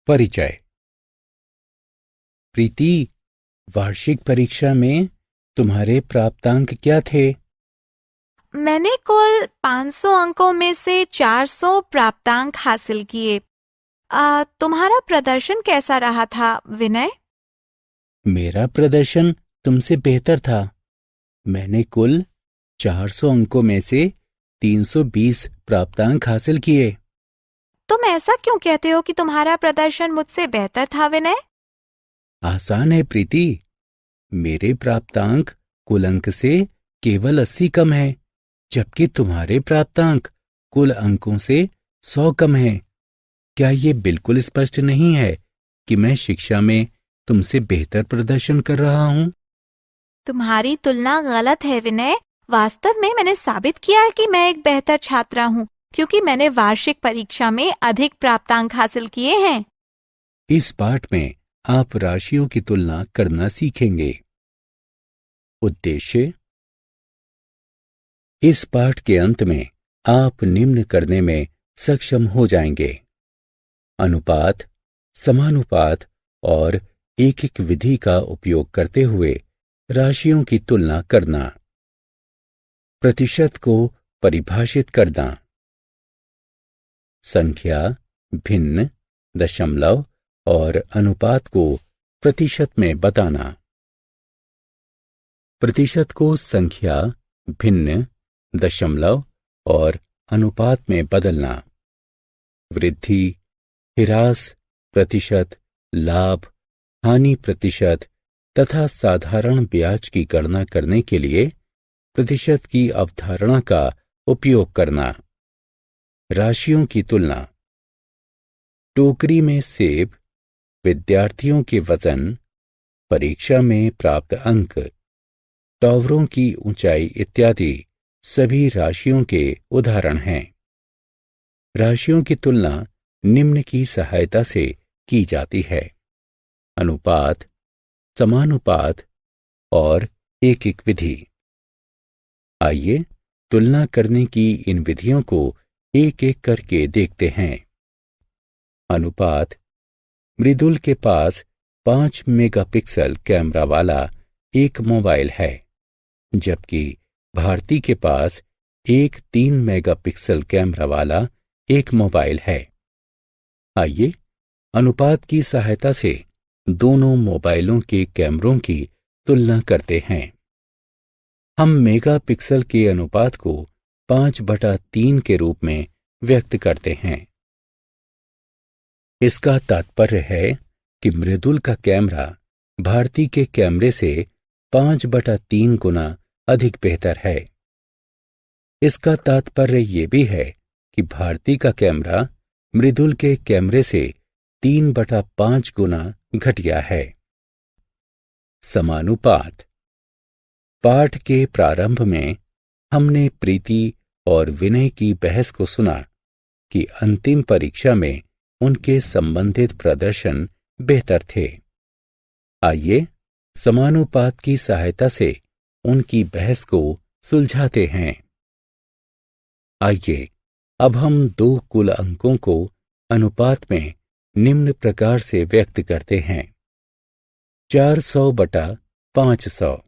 परिचय। प्रीति, वार्षिक परीक्षा में तुम्हारे प्राप्तांक क्या थे? मैंने कुल 500 अंकों में से 400 प्राप्तांक हासिल किए। तुम्हारा प्रदर्शन कैसा रहा था, विनय? मेरा प्रदर्शन तुमसे बेहतर था। मैंने कुल 400 अंकों में से 320 प्राप्तांक हासिल किए। तुम ऐसा क्यों कहते हो कि तुम्हारा प्रदर्शन मुझसे बेहतर था, विनय? आसान है प्रीति। मेरे प्राप्तांक कुल अंक से केवल 80 कम है, जबकि तुम्हारे प्राप्तांक कुल अंकों से 100 कम है। क्या ये बिल्कुल स्पष्ट नहीं है कि मैं शिक्षा में तुमसे बेहतर प्रदर्शन कर रहा हूं? तुम्हारी तुलना गलत है, विनय। वास्तव में मैंने साबित किया है कि मैं एक बेहतर छात्रा हूँ, क्योंकि मैंने वार्षिक परीक्षा में अधिक प्राप्तांक हासिल किए हैं। इस पाठ में आप राशियों की तुलना करना सीखेंगे। उद्देश्य। इस पाठ के अंत में आप निम्न करने में सक्षम हो जाएंगे: अनुपात, समानुपात और एक एक विधि का उपयोग करते हुए राशियों की तुलना करना, प्रतिशत को परिभाषित करना, संख्या, भिन्न, दशमलव और अनुपात को प्रतिशत में बताना, प्रतिशत को संख्या, भिन्न, दशमलव और अनुपात में बदलना, वृद्धि, ह्रास, प्रतिशत, लाभ, हानि प्रतिशत तथा साधारण ब्याज की गणना करने के लिए प्रतिशत की अवधारणा का उपयोग करना। राशियों की तुलना। टोकरी में सेब, विद्यार्थियों के वजन, परीक्षा में प्राप्त अंक, टावरों की ऊंचाई इत्यादि सभी राशियों के उदाहरण हैं। राशियों की तुलना निम्न की सहायता से की जाती है: अनुपात, समानुपात और एक एक विधि। आइए तुलना करने की इन विधियों को एक एक करके देखते हैं। अनुपात। मृदुल के पास 5 मेगापिक्सल कैमरा वाला एक मोबाइल है, जबकि भारती के पास एक 3 मेगापिक्सल कैमरा वाला एक मोबाइल है। आइए अनुपात की सहायता से दोनों मोबाइलों के कैमरों की तुलना करते हैं। हम मेगापिक्सल के अनुपात को 5/3 के रूप में व्यक्त करते हैं। इसका तात्पर्य है कि मृदुल का कैमरा भारती के कैमरे से 5/3 गुना अधिक बेहतर है। इसका तात्पर्य यह भी है कि भारती का कैमरा मृदुल के कैमरे से 3/5 गुना घटिया है। समानुपात। पाठ के प्रारंभ में हमने प्रीति और विनय की बहस को सुना कि अंतिम परीक्षा में उनके संबंधित प्रदर्शन बेहतर थे। आइए समानुपात की सहायता से उनकी बहस को सुलझाते हैं। आइए अब हम दो कुल अंकों को अनुपात में निम्न प्रकार से व्यक्त करते हैं: 400/500।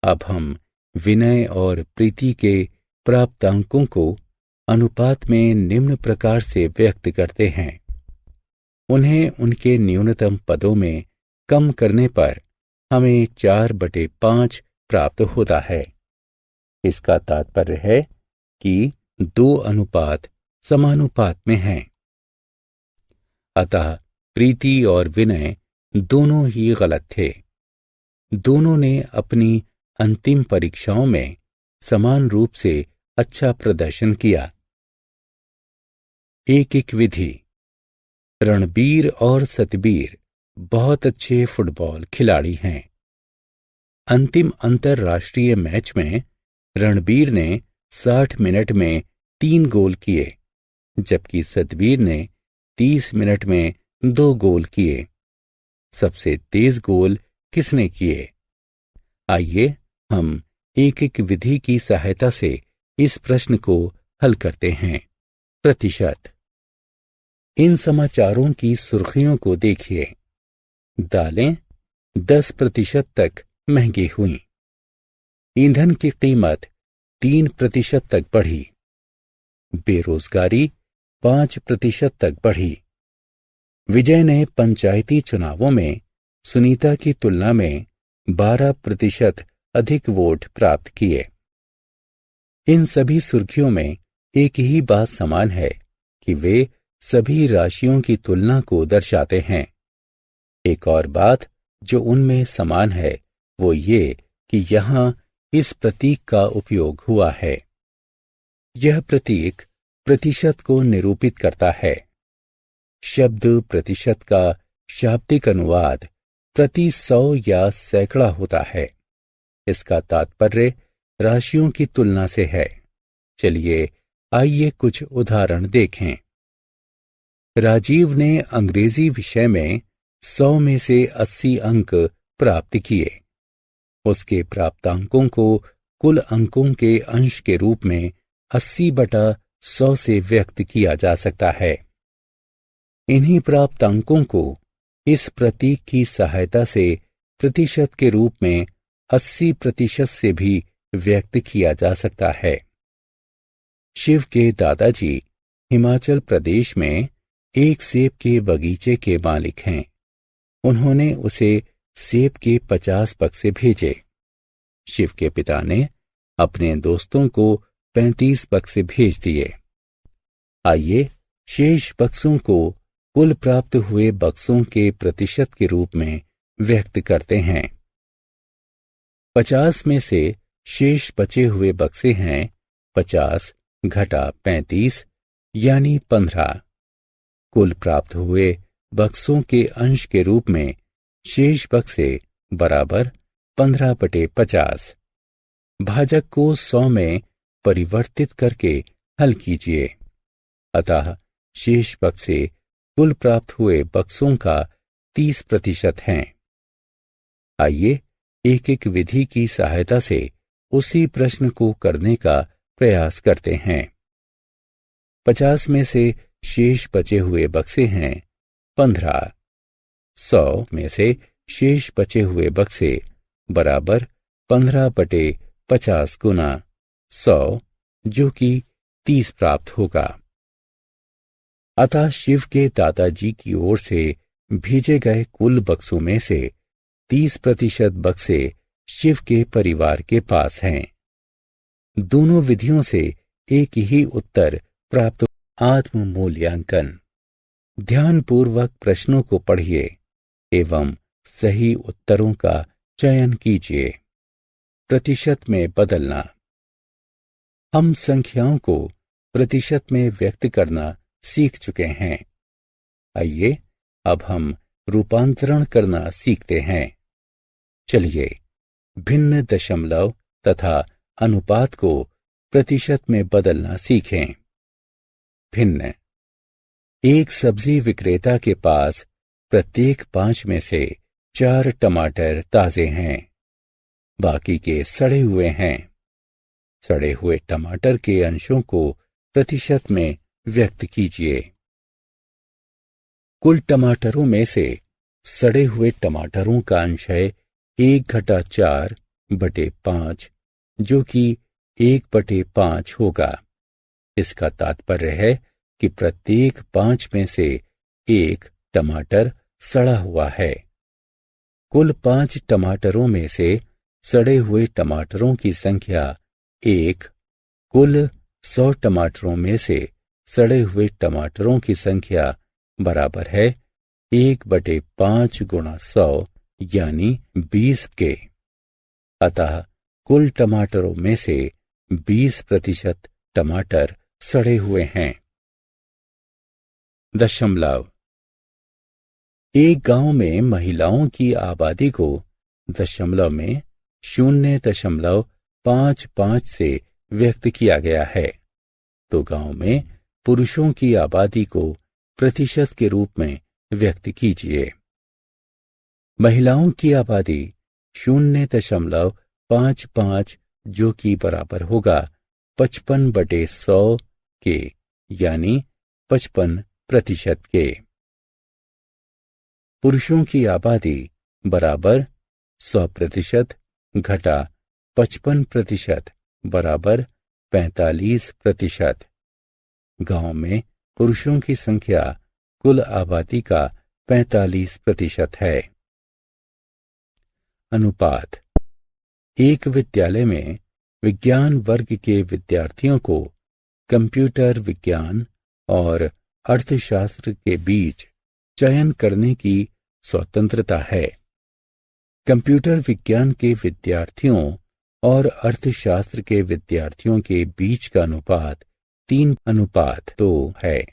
अब हम विनय और प्रीति के प्राप्तांकों को अनुपात में निम्न प्रकार से व्यक्त करते हैं। उन्हें उनके न्यूनतम पदों में कम करने पर हमें 4/5 प्राप्त होता है। इसका तात्पर्य है कि दो अनुपात समानुपात में हैं। अतः प्रीति और विनय दोनों ही गलत थे। दोनों ने अपनी अंतिम परीक्षाओं में समान रूप से अच्छा प्रदर्शन किया। एक एक विधि। रणबीर और सतबीर बहुत अच्छे फुटबॉल खिलाड़ी हैं। अंतिम अंतरराष्ट्रीय मैच में रणबीर ने 60 मिनट में 3 गोल किए, जबकि सतबीर ने 30 मिनट में 2 गोल किए। सबसे तेज गोल किसने किए? आइए हम एक एक विधि की सहायता से इस प्रश्न को हल करते हैं। प्रतिशत। इन समाचारों की सुर्खियों को देखिए। दालें 10% तक महंगी हुईं। ईंधन की कीमत 3% तक बढ़ी। बेरोजगारी 5% तक बढ़ी। विजय ने पंचायती चुनावों में सुनीता की तुलना में 12% अधिक वोट प्राप्त किए। इन सभी सुर्खियों में एक ही बात समान है कि वे सभी राशियों की तुलना को दर्शाते हैं। एक और बात जो उनमें समान है वो ये कि यहाँ इस प्रतीक का उपयोग हुआ है। यह प्रतीक प्रतिशत को निरूपित करता है। शब्द प्रतिशत का शाब्दिक अनुवाद प्रति 100 या सैकड़ा होता है। इसका तात्पर्य राशियों की तुलना से है। चलिए आइए कुछ उदाहरण देखें। राजीव ने अंग्रेजी विषय में 100 में से 80 अंक प्राप्त किए। उसके प्राप्तांकों को कुल अंकों के अंश के रूप में 80/100 से व्यक्त किया जा सकता है। इन्हीं प्राप्तांकों को इस प्रतीक की सहायता से प्रतिशत के रूप में 80% से भी व्यक्त किया जा सकता है। शिव के दादाजी हिमाचल प्रदेश में एक सेब के बगीचे के मालिक हैं। उन्होंने उसे सेब के 50 बक्से भेजे। शिव के पिता ने अपने दोस्तों को 35 बक्से भेज दिए। आइए शेष बक्सों को कुल प्राप्त हुए बक्सों के प्रतिशत के रूप में व्यक्त करते हैं। 50 में से शेष बचे हुए बक्से हैं 50 घटा 35 यानी 15। कुल प्राप्त हुए बक्सों के अंश के रूप में शेष बक्से बराबर 15/50। भाजक को 100 में परिवर्तित करके हल कीजिए। अतः शेष बक्से कुल प्राप्त हुए बक्सों का 30% हैं। आइए एक एक विधि की सहायता से उसी प्रश्न को करने का प्रयास करते हैं। 50 में से शेष बचे हुए बक्से हैं 15। 100 में से शेष बचे हुए बक्से बराबर 15/50 गुना 100 जो कि 30 प्राप्त होगा। अतः शिव के दादाजी की ओर से भेजे गए कुल बक्सों में से 30% बक्से शिव के परिवार के पास हैं। दोनों विधियों से एक ही उत्तर प्राप्त। आत्म मूल्यांकन। ध्यानपूर्वक प्रश्नों को पढ़िए एवं सही उत्तरों का चयन कीजिए। प्रतिशत में बदलना। हम संख्याओं को प्रतिशत में व्यक्त करना सीख चुके हैं। आइए अब हम रूपांतरण करना सीखते हैं। चलिए भिन्न दशमलव तथा अनुपात को प्रतिशत में बदलना सीखें। भिन्न। एक सब्जी विक्रेता के पास प्रत्येक 5 में से 4 टमाटर ताजे हैं, बाकी के सड़े हुए हैं। सड़े हुए टमाटर के अंशों को प्रतिशत में व्यक्त कीजिए। कुल टमाटरों में से सड़े हुए टमाटरों का अंश है 1/4/5 जो कि 1/5 होगा। इसका तात्पर्य है कि प्रत्येक 5 में से 1 टमाटर सड़ा हुआ है। कुल 5 टमाटरों में से सड़े हुए टमाटरों की संख्या 1। कुल 100 टमाटरों में से सड़े हुए टमाटरों की संख्या बराबर है 1/5 गुणा 100 यानी 20 के। अतः कुल टमाटरों में से 20% टमाटर सड़े हुए हैं। दशमलव। एक गांव में महिलाओं की आबादी को दशमलव में 0.55 से व्यक्त किया गया है, तो गांव में पुरुषों की आबादी को प्रतिशत के रूप में व्यक्त कीजिए। महिलाओं की आबादी 0.55 जो कि बराबर होगा 55/100 के यानी 55 प्रतिशत के। पुरुषों की आबादी बराबर 100% घटा 55% बराबर 45%। गांव में पुरुषों की संख्या कुल आबादी का 45% है। अनुपात। एक विद्यालय में विज्ञान वर्ग के विद्यार्थियों को कंप्यूटर विज्ञान और अर्थशास्त्र के बीच चयन करने की स्वतंत्रता है। कंप्यूटर विज्ञान के विद्यार्थियों और अर्थशास्त्र के विद्यार्थियों के बीच का अनुपात 3:2 है।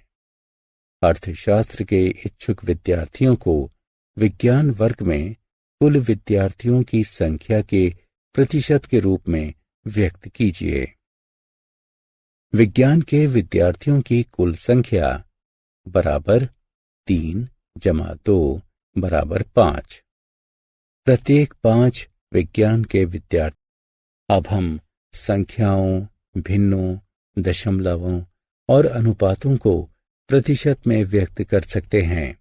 अर्थशास्त्र के इच्छुक विद्यार्थियों को विज्ञान वर्ग में कुल विद्यार्थियों की संख्या के प्रतिशत के रूप में व्यक्त कीजिए। विज्ञान के विद्यार्थियों की कुल संख्या बराबर 3 + 2 बराबर 5। प्रत्येक 5 विज्ञान के विद्यार्थी। अब हम संख्याओं, भिन्नों, दशमलवों और अनुपातों को प्रतिशत में व्यक्त कर सकते हैं।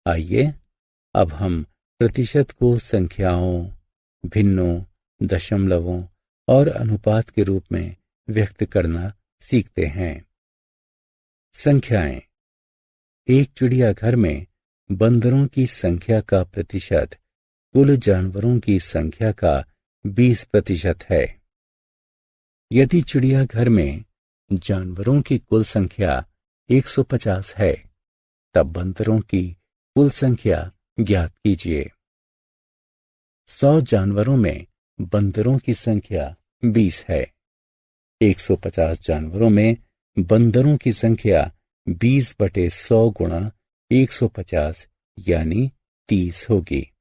आइए अब हम प्रतिशत को संख्याओं, भिन्नों, दशमलवों और अनुपात के रूप में व्यक्त करना सीखते हैं। संख्याएं। एक चिड़ियाघर में बंदरों की संख्या का प्रतिशत कुल जानवरों की संख्या का 20% है। यदि चिड़ियाघर में जानवरों की कुल संख्या 150 है, तब बंदरों की कुल संख्या ज्ञात कीजिए। 100 जानवरों में बंदरों की संख्या 20 है। 150 जानवरों में बंदरों की संख्या 20/100 गुणा 150 यानी 30 होगी।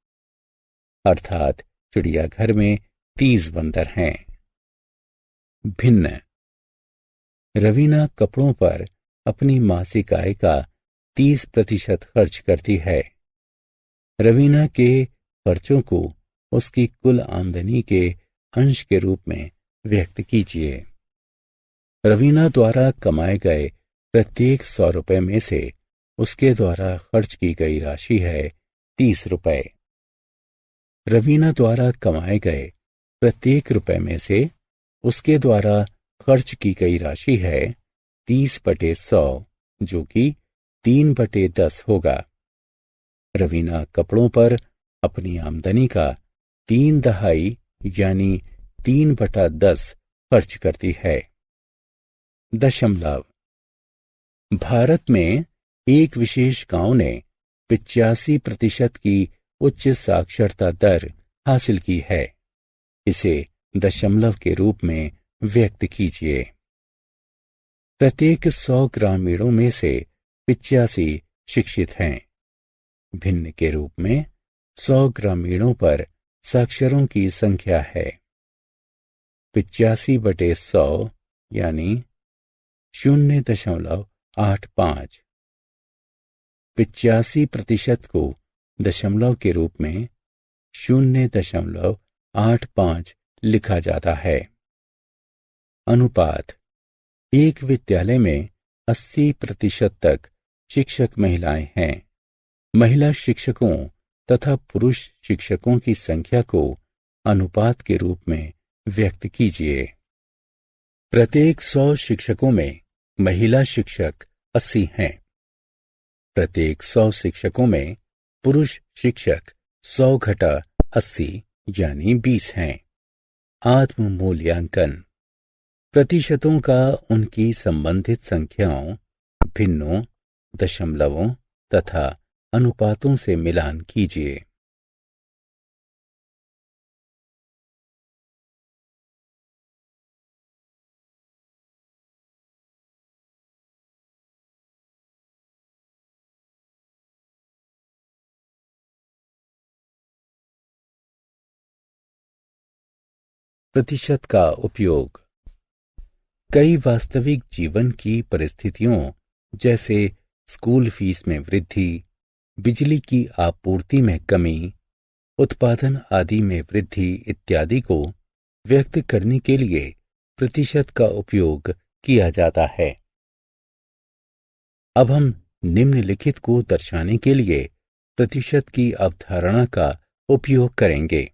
अर्थात चिड़ियाघर में 30 बंदर हैं। भिन्न। रवीना कपड़ों पर अपनी मासिक आय का 30% खर्च करती है। रवीना के खर्चों को उसकी कुल आमदनी के अंश के रूप में व्यक्त कीजिए। रवीना द्वारा कमाए गए प्रत्येक 100 रुपए में से उसके द्वारा खर्च की गई राशि है 30 रुपए। रवीना द्वारा कमाए गए प्रत्येक रुपए में से उसके द्वारा खर्च की गई राशि है 30/100, जो कि 3/10 होगा। रवीना कपड़ों पर अपनी आमदनी का 3/4 यानी 3/10 खर्च करती है। दशमलव। भारत में एक विशेष गांव ने 85% की उच्च साक्षरता दर हासिल की है। इसे दशमलव के रूप में व्यक्त कीजिए। प्रत्येक 100 ग्रामीणों में से 85 शिक्षित हैं। भिन्न के रूप में 100 ग्रामीणों पर साक्षरों की संख्या है। 85/100 यानी 0.85। 85% को दशमलव के रूप में 0.85 लिखा जाता है। अनुपात। एक विद्यालय में 80% तक शिक्षक महिलाएं हैं। महिला शिक्षकों तथा पुरुष शिक्षकों की संख्या को अनुपात के रूप में व्यक्त कीजिए। प्रत्येक 100 शिक्षकों में महिला शिक्षक 80 हैं। प्रत्येक 100 शिक्षकों में पुरुष शिक्षक 100 घटा 80 यानी 20 हैं। आत्म मूल्यांकन। प्रतिशतों का उनकी संबंधित संख्याओं, भिन्नों, दशमलवों तथा अनुपातों से मिलान कीजिए। प्रतिशत का उपयोग। कई वास्तविक जीवन की परिस्थितियों जैसे स्कूल फीस में वृद्धि, बिजली की आपूर्ति में कमी, उत्पादन आदि में वृद्धि इत्यादि को व्यक्त करने के लिए प्रतिशत का उपयोग किया जाता है। अब हम निम्नलिखित को दर्शाने के लिए प्रतिशत की अवधारणा का उपयोग करेंगे।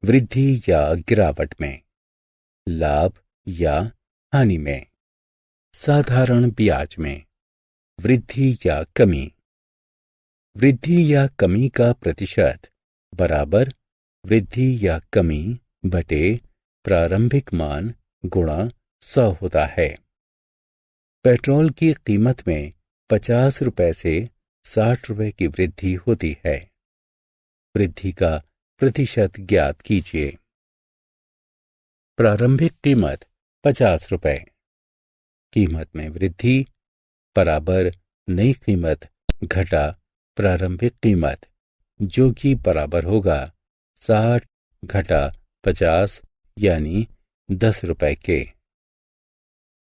वृद्धि या गिरावट में, लाभ या हानि में, साधारण ब्याज में, वृद्धि या कमी। वृद्धि या कमी का प्रतिशत बराबर वृद्धि या कमी बटे प्रारंभिक मान गुणा 100 होता है। पेट्रोल की कीमत में 50 रुपए से 60 रुपए की वृद्धि होती है। वृद्धि का प्रतिशत ज्ञात कीजिए। प्रारंभिक कीमत 50 रुपए, कीमत में वृद्धि बराबर नई कीमत घटा प्रारंभिक कीमत, जो कि बराबर होगा 60 घटा 50 यानी 10 रुपए के।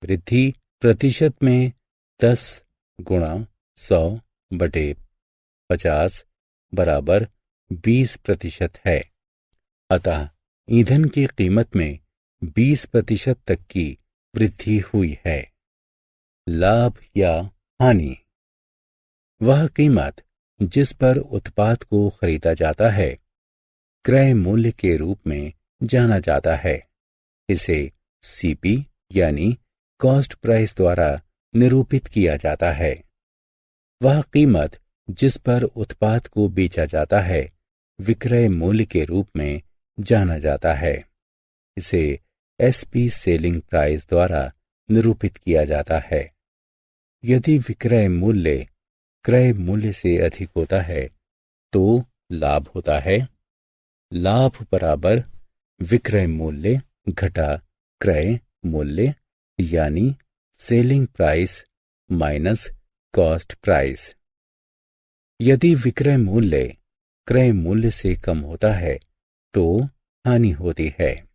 वृद्धि प्रतिशत में 10 गुणा 100 बटे 50 बराबर 20% है। अतः ईंधन की कीमत में 20% तक की वृद्धि हुई है। लाभ या हानि, वह कीमत जिस पर उत्पाद को खरीदा जाता है क्रय मूल्य के रूप में जाना जाता है। इसे सीपी यानी कॉस्ट प्राइस द्वारा निरूपित किया जाता है। वह कीमत जिस पर उत्पाद को बेचा जाता है विक्रय मूल्य के रूप में जाना जाता है। इसे एसपी सेलिंग प्राइस द्वारा निरूपित किया जाता है। यदि विक्रय मूल्य क्रय मूल्य से अधिक होता है तो लाभ होता है। लाभ बराबर विक्रय मूल्य घटा क्रय मूल्य यानी selling price minus cost price. यदि विक्रय मूल्य क्रय मूल्य से कम होता है तो हानि होती है।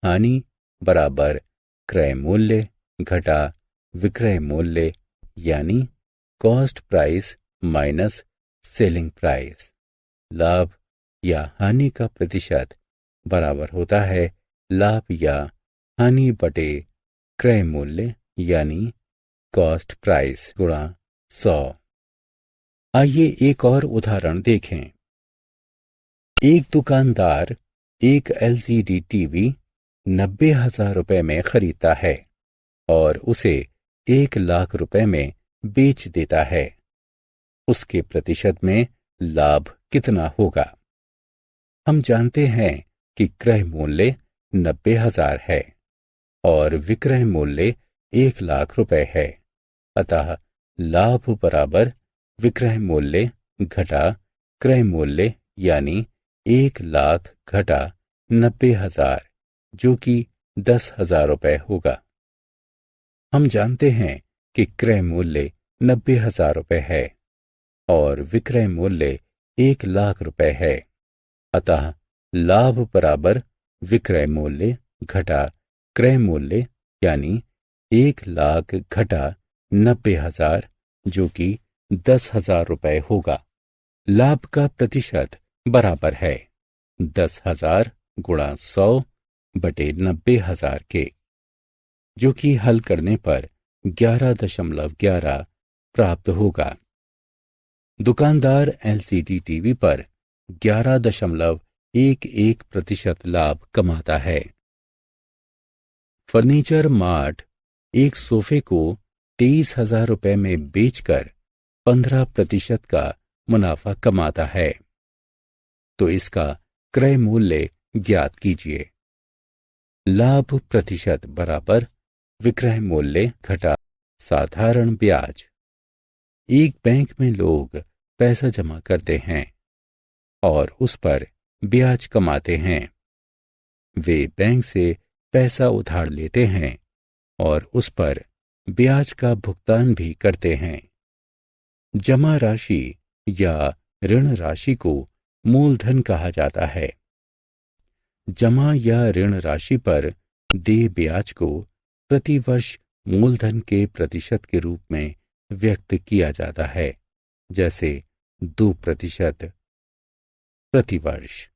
हानि बराबर क्रय मूल्य घटा विक्रय मूल्य यानी cost price minus selling price. लाभ या हानि का प्रतिशत बराबर होता है लाभ या हानि बटे क्रय मूल्य यानी कॉस्ट प्राइस गुणा 100। आइए एक और उदाहरण देखें। एक दुकानदार एक एलसीडी टीवी 90,000 रुपए में खरीदता है और उसे 1 लाख रुपए में बेच देता है। उसके प्रतिशत में लाभ कितना होगा? हम जानते हैं कि क्रय मूल्य 90,000 है और विक्रय मूल्य 1 लाख रुपए है। अतः लाभ बराबर विक्रय मूल्य घटा क्रय मूल्य यानी 1 लाख घटा 90,000 जो कि 10,000 रुपए होगा। हम जानते हैं कि क्रय मूल्य 90,000 रुपए है और विक्रय मूल्य 1 लाख रुपए है। अतः लाभ बराबर विक्रय मूल्य घटा क्रय मूल्य यानी 1 लाख घटा 90,000 जो कि 10,000 रुपए होगा। लाभ का प्रतिशत बराबर है 10,000 गुणा 100 बटे 90,000 के, जो कि हल करने पर 11.11 प्राप्त होगा। दुकानदार एलसीडी टीवी पर 11.11% लाभ कमाता है। फर्नीचर मार्ट एक सोफे को 23,000 रुपए में बेचकर 15% का मुनाफा कमाता है। तो इसका क्रय मूल्य ज्ञात कीजिए। लाभ प्रतिशत बराबर विक्रय मूल्य घटा साधारण ब्याज। एक बैंक में लोग पैसा जमा करते हैं और उस पर ब्याज कमाते हैं। वे बैंक से पैसा उधार लेते हैं और उस पर ब्याज का भुगतान भी करते हैं। जमा राशि या ऋण राशि को मूलधन कहा जाता है। जमा या ऋण राशि पर देय ब्याज को प्रतिवर्ष मूलधन के प्रतिशत के रूप में व्यक्त किया जाता है, जैसे 2% प्रतिवर्ष।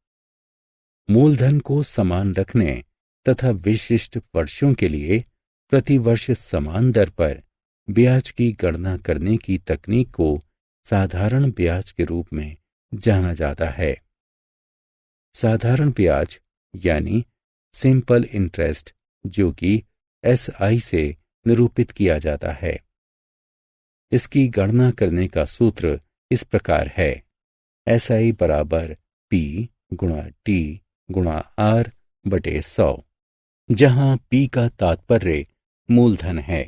मूलधन को समान रखने तथा विशिष्ट वर्षों के लिए प्रतिवर्ष समान दर पर ब्याज की गणना करने की तकनीक को साधारण ब्याज के रूप में जाना जाता है। साधारण ब्याज यानी सिंपल इंटरेस्ट, जो कि SI से निरूपित किया जाता है। इसकी गणना करने का सूत्र इस प्रकार है: SI बराबर P गुणा T गुणा R बटे 100, जहां P का तात्पर्य मूलधन है,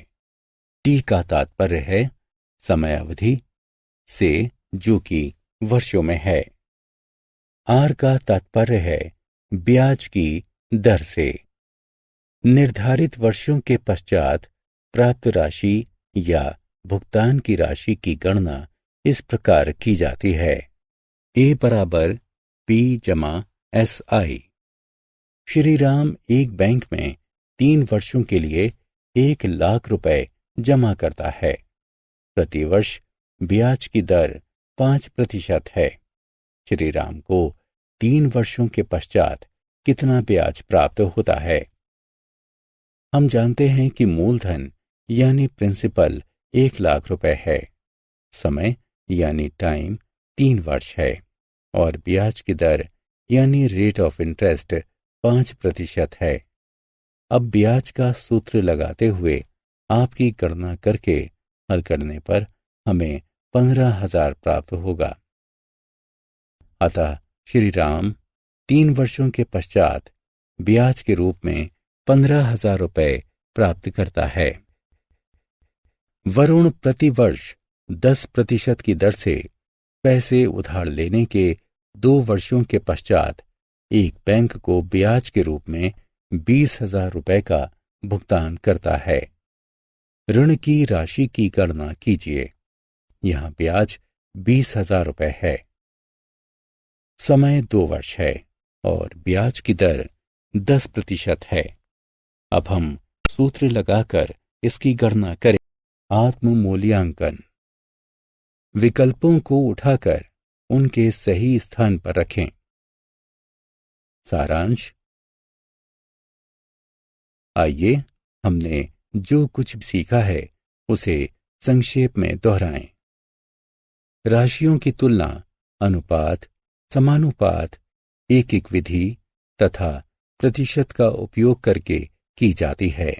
T का तात्पर्य है समयावधि से, जो कि वर्षों में है, R का तात्पर्य है ब्याज की दर से। निर्धारित वर्षों के पश्चात प्राप्त राशि या भुगतान की राशि की गणना इस प्रकार की जाती है: A बराबर P जमा SI। श्री राम एक बैंक में 3 वर्षों के लिए 1 लाख रुपए जमा करता है। प्रतिवर्ष ब्याज की दर 5% है। श्री राम को 3 वर्षों के पश्चात कितना ब्याज प्राप्त होता है? हम जानते हैं कि मूलधन यानी प्रिंसिपल 1 लाख रुपए है, समय यानी टाइम 3 वर्ष है, और ब्याज की दर यानी रेट ऑफ इंटरेस्ट 5% है। अब ब्याज का सूत्र लगाते हुए आपकी गणना करके हल करने पर हमें 15,000 प्राप्त होगा। अतः श्री राम 3 वर्षों के पश्चात ब्याज के रूप में 15,000 रुपए प्राप्त करता है। वरुण प्रति वर्ष 10% की दर से पैसे उधार लेने के 2 वर्षों के पश्चात एक बैंक को ब्याज के रूप में 20,000 रुपए का भुगतान करता है। ऋण की राशि की गणना कीजिए। यहां ब्याज 20,000 रुपए है, समय 2 वर्ष है और ब्याज की दर 10% है। अब हम सूत्र लगाकर इसकी गणना करें। आत्म मूल्यांकन। विकल्पों को उठाकर उनके सही स्थान पर रखें। सारांश। आइए हमने जो कुछ सीखा है उसे संक्षेप में दोहराएं। राशियों की तुलना अनुपात, समानुपात, एक विधि तथा प्रतिशत का उपयोग करके की जाती है।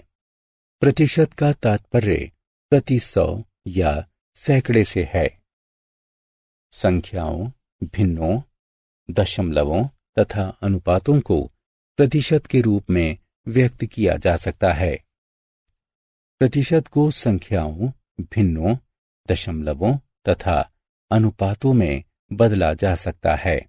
प्रतिशत का तात्पर्य प्रति 100 या सैकड़े से है। संख्याओं, भिन्नों, दशमलवों तथा अनुपातों को प्रतिशत के रूप में व्यक्त किया जा सकता है। प्रतिशत को संख्याओं, भिन्नों, दशमलवों तथा अनुपातों में बदला जा सकता है।